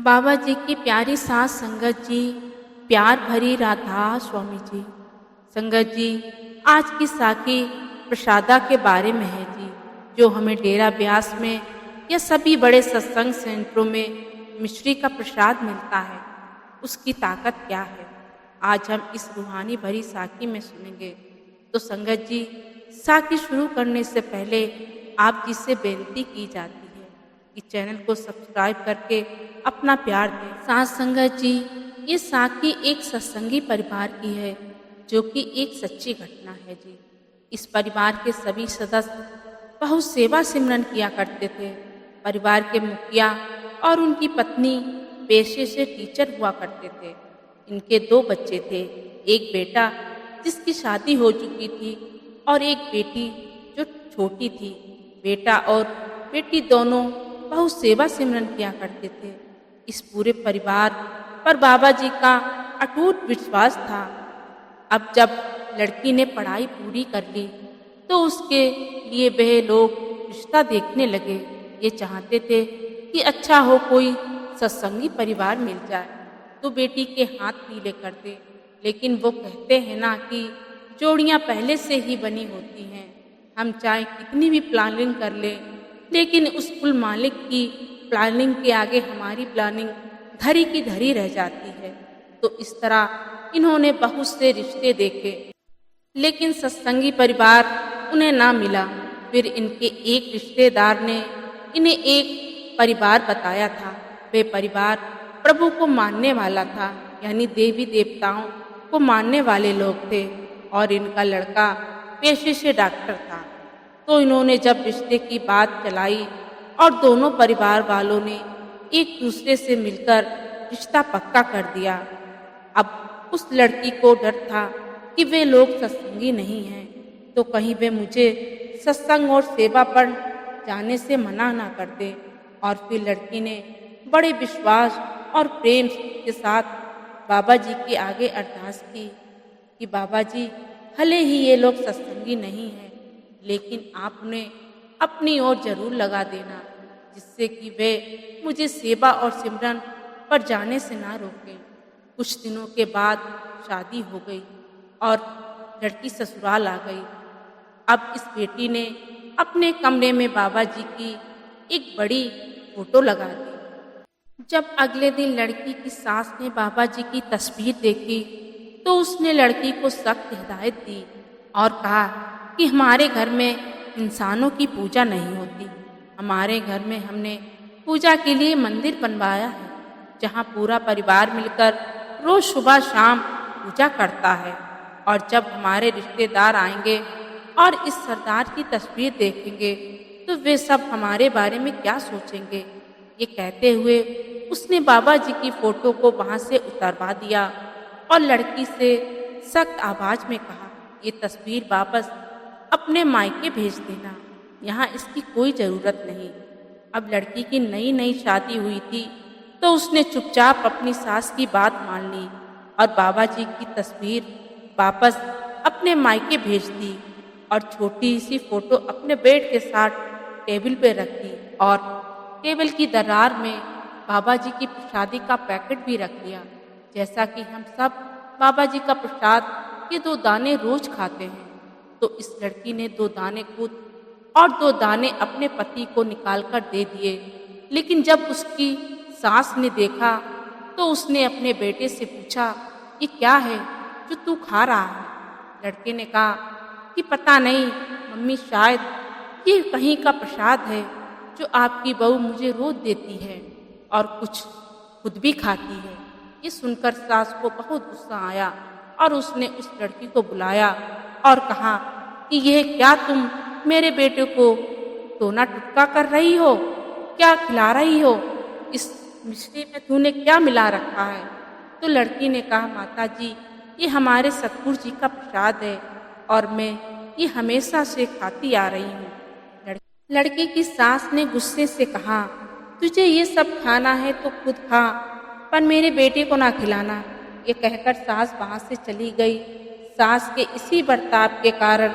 बाबा जी की प्यारी सास संगत जी, प्यार भरी राधा स्वामी जी। संगत जी, आज की साखी प्रसादा के बारे में है जी, जो हमें डेरा ब्यास में या सभी बड़े सत्संग सेंटरों में मिश्री का प्रसाद मिलता है। उसकी ताकत क्या है, आज हम इस रूहानी भरी साखी में सुनेंगे। तो संगत जी, साखी शुरू करने से पहले आप जी से बेनती की जाती है कि चैनल को सब्सक्राइब करके अपना प्यार दें। साथ संगत जी, ये साखी एक सत्संगी परिवार की है, जो कि एक सच्ची घटना है जी। इस परिवार के सभी सदस्य बहुत सेवा सिमरन किया करते थे। परिवार के मुखिया और उनकी पत्नी पेशे से टीचर हुआ करते थे। इनके 2 बच्चे थे, एक बेटा जिसकी शादी हो चुकी थी और एक बेटी जो छोटी थी। बेटा और बेटी दोनों बहुत सेवा सिमरन किया करते थे। इस पूरे परिवार पर बाबा जी का अटूट विश्वास था। अब जब लड़की ने पढ़ाई पूरी कर ली तो उसके लिए वह लोग रिश्ता देखने लगे। ये चाहते थे कि अच्छा हो, कोई सत्संगी परिवार मिल जाए तो बेटी के हाथ पीले कर दे। लेकिन वो कहते हैं ना कि जोड़ियां पहले से ही बनी होती हैं। हम चाहे कितनी भी प्लानिंग कर लें, लेकिन उस कुल मालिक की प्लानिंग के आगे हमारी प्लानिंग धरी की धरी रह जाती है। तो इस तरह इन्होंने बहुत से रिश्ते देखे, लेकिन सत्संगी परिवार उन्हें ना मिला। फिर इनके एक रिश्तेदार ने इन्हें एक परिवार बताया था। वे परिवार प्रभु को मानने वाला था, यानी देवी देवताओं को मानने वाले लोग थे, और इनका लड़का पेशे से डॉक्टर था। तो इन्होंने जब रिश्ते की बात चलाई और दोनों परिवार वालों ने एक दूसरे से मिलकर रिश्ता पक्का कर दिया। अब उस लड़की को डर था कि वे लोग सत्संगी नहीं हैं, तो कहीं वे मुझे सत्संग और सेवा पर जाने से मना ना कर दे। और फिर लड़की ने बड़े विश्वास और प्रेम के साथ बाबा जी के आगे अरदास की कि बाबा जी, भले ही ये लोग सत्संगी नहीं हैं, लेकिन आप उन्हें अपनी ओर जरूर लगा देना, जिससे कि वे मुझे सेवा और सिमरन पर जाने से ना रोकें। कुछ दिनों के बाद शादी हो गई और लड़की ससुराल आ गई। अब इस बेटी ने अपने कमरे में बाबा जी की एक बड़ी फोटो लगा दी। जब अगले दिन लड़की की सास ने बाबा जी की तस्वीर देखी तो उसने लड़की को सख्त हिदायत दी और कहा कि हमारे घर में इंसानों की पूजा नहीं होती। हमारे घर में हमने पूजा के लिए मंदिर बनवाया है, जहाँ पूरा परिवार मिलकर रोज सुबह शाम पूजा करता है। और जब हमारे रिश्तेदार आएंगे और इस सरदार की तस्वीर देखेंगे तो वे सब हमारे बारे में क्या सोचेंगे। ये कहते हुए उसने बाबा जी की फोटो को वहाँ से उतरवा दिया और लड़की से सख्त आवाज में कहा, ये तस्वीर वापस अपने मायके भेज देना, यहाँ इसकी कोई ज़रूरत नहीं। अब लड़की की नई नई शादी हुई थी, तो उसने चुपचाप अपनी सास की बात मान ली और बाबा जी की तस्वीर वापस अपने मायके भेज दी और छोटी सी फोटो अपने बेड के साथ टेबल पे रख दी और टेबल की दरार में बाबा जी की प्रसादी का पैकेट भी रख दिया। जैसा कि हम सब बाबा जी का प्रसाद के 2 दाने रोज खाते हैं, तो इस लड़की ने 2 दाने खुद और 2 दाने अपने पति को निकालकर दे दिए। लेकिन जब उसकी सास ने देखा तो उसने अपने बेटे से पूछा, ये क्या है जो तू खा रहा है? लड़के ने कहा कि पता नहीं मम्मी, शायद ये कहीं का प्रसाद है जो आपकी बहू मुझे रोज देती है और कुछ खुद भी खाती है। ये सुनकर सास को बहुत गुस्सा आया और उसने उस लड़की को बुलाया और कहा कि यह क्या तुम मेरे बेटे को टोना टुटका कर रही हो? क्या खिला रही हो? इस मिश्री में तूने क्या मिला रखा है? तो लड़की ने कहा, माता जी, ये हमारे सतगुरु जी का प्रसाद है और मैं ये हमेशा से खाती आ रही हूँ। लड़की की सास ने गुस्से से कहा, तुझे ये सब खाना है तो खुद खा, पर मेरे बेटे को ना खिलाना। ये कहकर सास वहाँ से चली गई। सास के इसी बर्ताव के कारण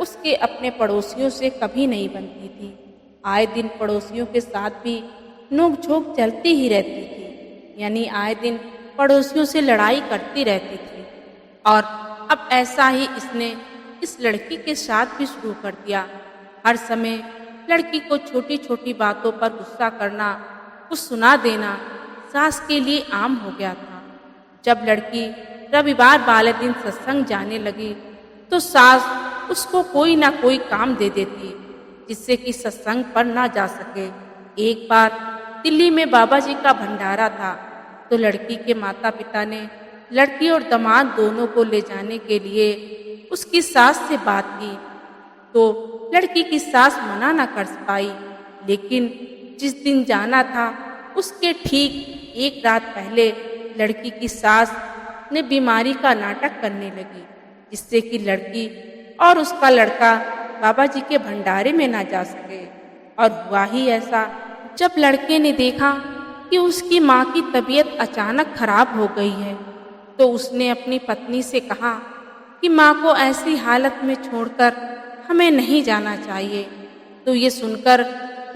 उसके अपने पड़ोसियों से कभी नहीं बनती थी। आए दिन पड़ोसियों के साथ भी नोक झोंक चलती ही रहती थी। यानी आए दिन पड़ोसियों से लड़ाई करती रहती थी। और अब ऐसा ही इसने इस लड़की के साथ भी शुरू कर दिया। हर समय लड़की को छोटी छोटी बातों पर गुस्सा करना, कुछ सुना देना सास के लिए आम हो गया था। जब लड़की रविवार वाले दिन सत्संग जाने लगी तो सास उसको कोई ना कोई काम दे देती जिससे कि सत्संग पर ना जा सके। एक बार दिल्ली में बाबा जी का भंडारा था तो लड़की के माता पिता ने लड़की और दामाद दोनों को ले जाने के लिए उसकी सास से बात की तो लड़की की सास मना ना कर पाई। लेकिन जिस दिन जाना था उसके ठीक एक रात पहले लड़की की सास ने बीमारी का नाटक करने लगी जिससे कि लड़की और उसका लड़का बाबा जी के भंडारे में ना जा सके। और हुआ ही ऐसा, जब लड़के ने देखा कि उसकी माँ की तबीयत अचानक खराब हो गई है तो उसने अपनी पत्नी से कहा कि माँ को ऐसी हालत में छोड़कर हमें नहीं जाना चाहिए। तो ये सुनकर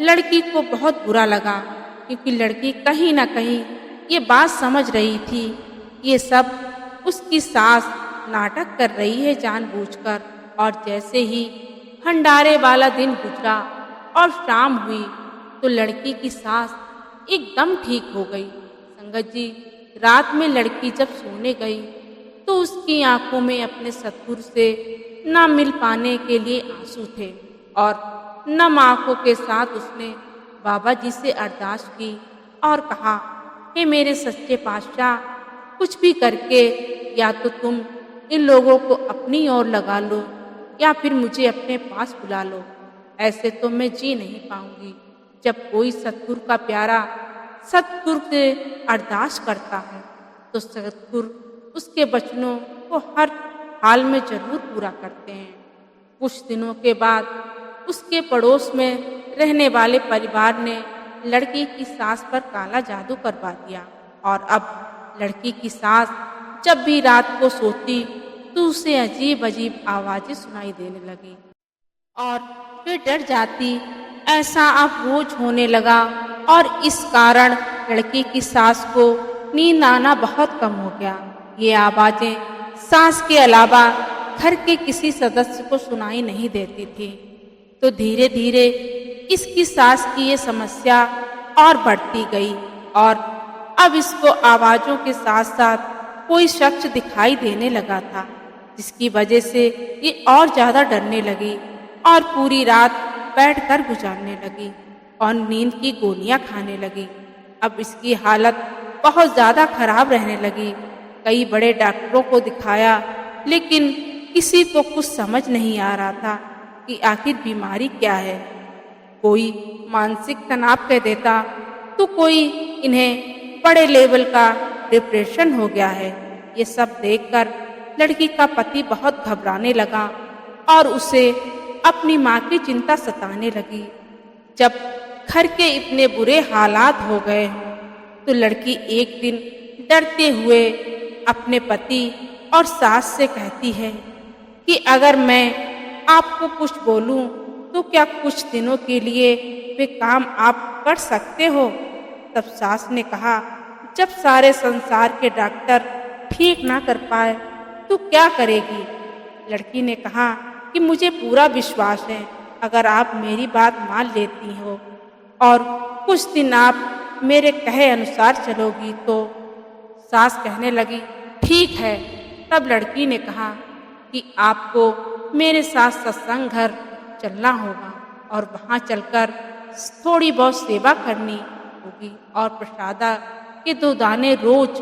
लड़की को बहुत बुरा लगा क्योंकि लड़की कहीं ना कहीं ये बात समझ रही थी ये सब उसकी सास नाटक कर रही है जानबूझकर। और जैसे ही भंडारे वाला दिन गुजरा और शाम हुई तो लड़की की सास एकदम ठीक हो गई। संगत जी, रात में लड़की जब सोने गई तो उसकी आंखों में अपने सतगुरु से न मिल पाने के लिए आंसू थे और नम आंखों के साथ उसने बाबा जी से अरदास की और कहा, हे मेरे सच्चे पातशाह, कुछ भी करके या तो तुम इन लोगों को अपनी ओर लगा लो या फिर मुझे अपने पास बुला लो। ऐसे तो मैं जी नहीं पाऊंगी। जब कोई सतगुरु का प्यारा सतगुरु से अरदास करता है तो सतगुरु उसके वचनों को हर हाल में जरूर पूरा करते हैं। कुछ दिनों के बाद उसके पड़ोस में रहने वाले परिवार ने लड़की की सास पर काला जादू करवा दिया और अब लड़की की सास जब भी रात को सोती तो उसे अजीब अजीब आवाजें सुनाई देने लगी और वे डर जाती। ऐसा अब रोज होने लगा और इस कारण लड़की की सास को नींद आना बहुत कम हो गया। ये आवाजें सास के अलावा घर के किसी सदस्य को सुनाई नहीं देती थी। तो धीरे धीरे इसकी सास की ये समस्या और बढ़ती गई और अब इसको आवाजों के साथ साथ कोई शख्स दिखाई देने लगा था जिसकी वजह से ये और ज्यादा डरने लगी और पूरी रात बैठकर गुजारने लगी और नींद की गोलियां खाने लगी। अब इसकी हालत बहुत ज्यादा खराब रहने लगी। कई बड़े डॉक्टरों को दिखाया लेकिन किसी को कुछ समझ नहीं आ रहा था कि आखिर बीमारी क्या है। कोई मानसिक तनाव कह देता तो कोई इन्हें बड़े लेवल का डिप्रेशन हो गया है। ये सब देखकर लड़की का पति बहुत घबराने लगा और उसे अपनी माँ की चिंता सताने लगी। जब घर के इतने बुरे हालात हो गए तो लड़की एक दिन डरते हुए अपने पति और सास से कहती है कि अगर मैं आपको कुछ बोलूं तो क्या कुछ दिनों के लिए वे काम आप कर सकते हो। तब सास ने कहा, जब सारे संसार के डॉक्टर ठीक ना कर पाए तो क्या करेगी। लड़की ने कहा कि मुझे पूरा विश्वास है अगर आप मेरी बात मान लेती हो और कुछ दिन आप मेरे कहे अनुसार चलोगी तो। सास कहने लगी, ठीक है। तब लड़की ने कहा कि आपको मेरे साथ सत्संग घर चलना होगा और वहाँ चलकर थोड़ी बहुत सेवा करनी होगी और प्रसादा के 2 दाने रोज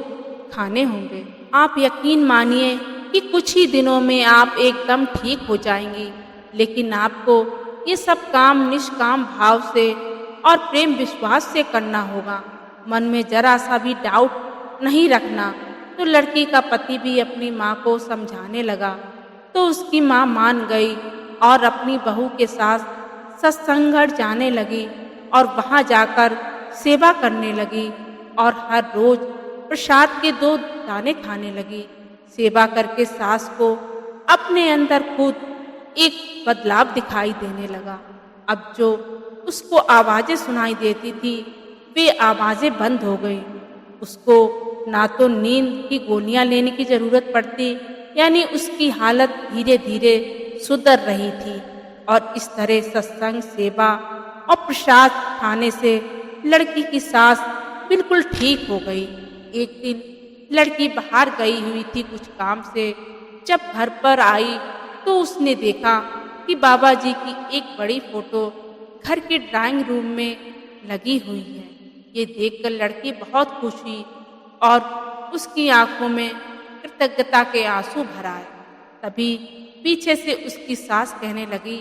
खाने होंगे। आप यकीन मानिए कि कुछ ही दिनों में आप एकदम ठीक हो जाएंगी, लेकिन आपको ये सब काम निष्काम भाव से और प्रेम विश्वास से करना होगा। मन में जरा सा भी डाउट नहीं रखना। तो लड़की का पति भी अपनी माँ को समझाने लगा तो उसकी माँ मान गई और अपनी बहू के साथ सत्संग घर जाने लगी और वहाँ जाकर सेवा करने लगी और हर रोज प्रसाद के 2 दाने खाने लगी। सेवा करके सास को अपने अंदर खुद एक बदलाव दिखाई देने लगा। अब जो उसको आवाजें सुनाई देती थी वे आवाजें बंद हो गई उसको ना तो नींद की गोलियां लेने की जरूरत पड़ती, यानी उसकी हालत धीरे धीरे सुधर रही थी। और इस तरह सत्संग, सेवा और प्रसाद खाने से लड़की की सांस बिल्कुल ठीक हो गई। एक दिन लड़की बाहर गई हुई थी कुछ काम से। जब घर पर आई तो उसने देखा कि बाबा जी की एक बड़ी फोटो घर के ड्राइंग रूम में लगी हुई है। ये देखकर लड़की बहुत खुश हुई और उसकी आंखों में कृतज्ञता के आंसू भर आए। तभी पीछे से उसकी सास कहने लगी,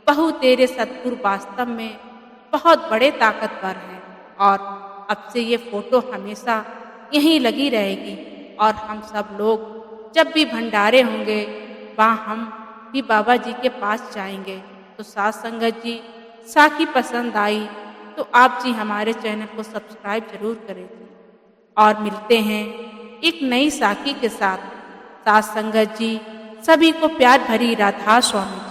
बहू तेरे सद्गुरु वास्तव में बहुत बड़े ताकतवर हैं और अब से ये फोटो हमेशा यहीं लगी रहेगी और हम सब लोग जब भी भंडारे होंगे वहाँ हम भी बाबा जी के पास जाएंगे। तो साथ संगत जी, साखी पसंद आई तो आप जी हमारे चैनल को सब्सक्राइब जरूर करें जी। और मिलते हैं एक नई साखी के साथ। साथ संगत जी, सभी को प्यार भरी राधा स्वामी जी।